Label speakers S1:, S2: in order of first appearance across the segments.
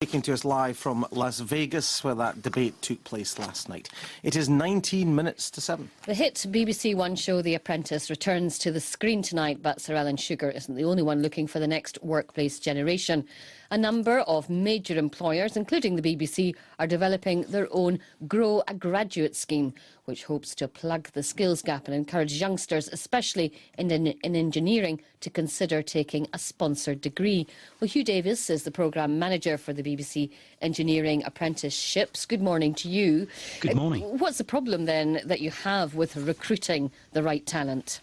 S1: Taking to us live from Las Vegas, where that debate took place last night. It is 19 minutes to 7.
S2: The hit BBC One show The Apprentice returns to the screen tonight, but Sir Alan Sugar isn't the only one looking for the next workplace generation. A number of major employers, including the BBC, are developing their own Grow a Graduate scheme, which hopes to plug the skills gap and encourage youngsters, especially in engineering, to consider taking a sponsored degree. Well, Hugh Davis is the programme manager for the BBC Engineering Apprenticeships. Good morning to you.
S3: Good morning.
S2: What's the problem then that you have with recruiting the right talent?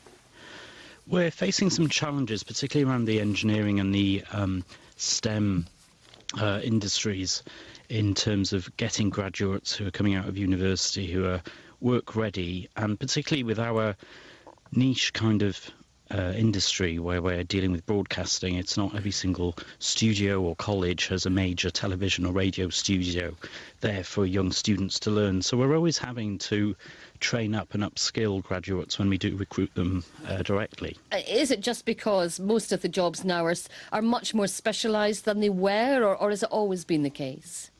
S3: We're facing some challenges, particularly around the engineering and the STEM industries, in terms of getting graduates who are coming out of university who are work ready, and particularly with our niche kind of industry where we're dealing with broadcasting. It's not every single studio or college has a major television or radio studio there for young students to learn. So we're always having to train up and upskill graduates when we do recruit them directly.
S2: Is it just because most of the jobs now are much more specialised than they were, or has it always been the case?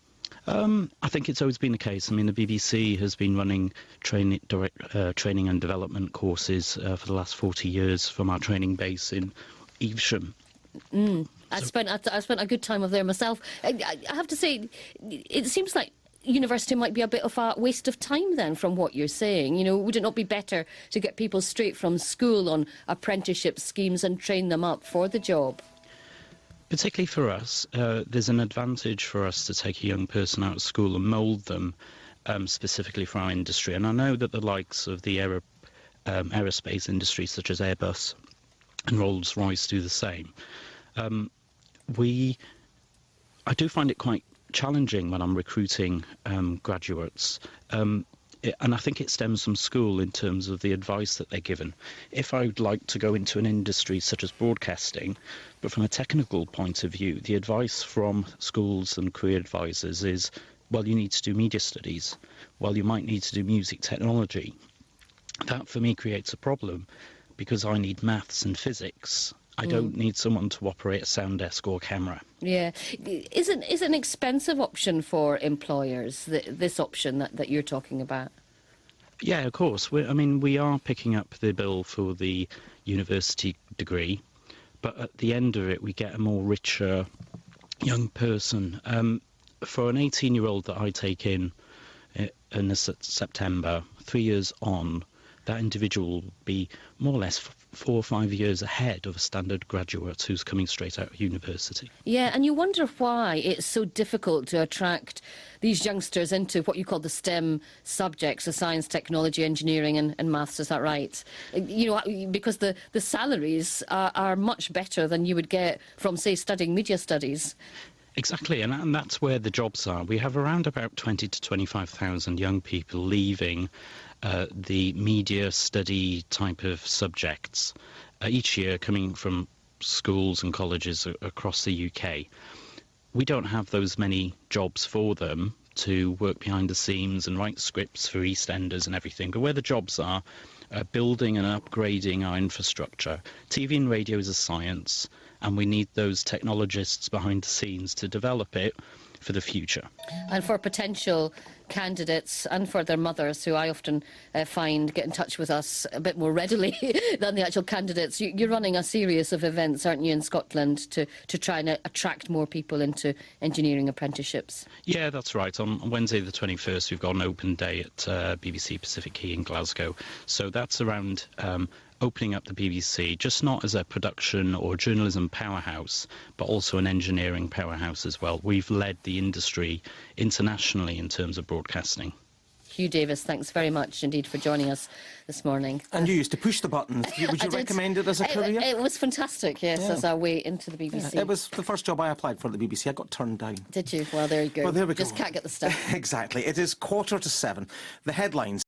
S3: I think it's always been the case. I mean, the BBC has been running training and development courses for the last 40 years from our training base in Evesham.
S2: I spent a good time over there myself. I have to say, it seems like university might be a bit of a waste of time then, from what you're saying. You know, would it not be better to get people straight from school on apprenticeship schemes and train them up for the job?
S3: Particularly for us, there's an advantage for us to take a young person out of school and mould them specifically for our industry. And I know that the likes of the aerospace industry, such as Airbus and Rolls-Royce, do the same. I do find it quite challenging when I'm recruiting graduates. And I think it stems from school in terms of the advice that they're given. If I would like to go into an industry such as broadcasting, but from a technical point of view, the advice from schools and career advisors is, well, you need to do media studies. Well, you might need to do music technology. That, for me, creates a problem because I need maths and physics. I don't need someone to operate a sound desk or camera.
S2: Yeah. Is it an expensive option for employers, this option that you're talking about?
S3: Yeah, of course. We are picking up the bill for the university degree, but at the end of it, we get a more richer young person. For an 18-year-old that I take in September, 3 years on, that individual will be more or less 4 or 5 years ahead of a standard graduate who's coming straight out of university.
S2: Yeah, and you wonder why it's so difficult to attract these youngsters into what you call the STEM subjects, the science, technology, engineering and maths, is that right? You know, because the salaries are much better than you would get from, say, studying media studies.
S3: Exactly, and that's where the jobs are. We have around about 20 to 25,000 young people leaving the media study type of subjects each year, coming from schools and colleges across the UK. We don't have those many jobs for them to work behind the scenes and write scripts for EastEnders and everything, but where the jobs are building and upgrading our infrastructure. TV and radio is a science, and we need those technologists behind the scenes to develop it for the future.
S2: And for potential candidates and for their mothers, who I often find get in touch with us a bit more readily than the actual candidates, you're running a series of events, aren't you, in Scotland to try and attract more people into engineering apprenticeships?
S3: Yeah, that's right. On Wednesday the 21st, we've got an open day at BBC Pacific Quay in Glasgow. So that's around opening up the BBC, just not as a production or journalism powerhouse, but also an engineering powerhouse as well. We've led the industry internationally in terms of broadcasting.
S2: Hugh Davis, thanks very much indeed for joining us this morning.
S1: And you used to push the buttons. Would you recommend it as a career?
S2: It was fantastic, yes, as our way into the BBC.
S1: Yeah, it was the first job I applied for at the BBC. I got turned down.
S2: Did you? Well, there you go.
S1: Well, there we go.
S2: Just can't get the stuff.
S1: Exactly. It is 7:15. The headlines.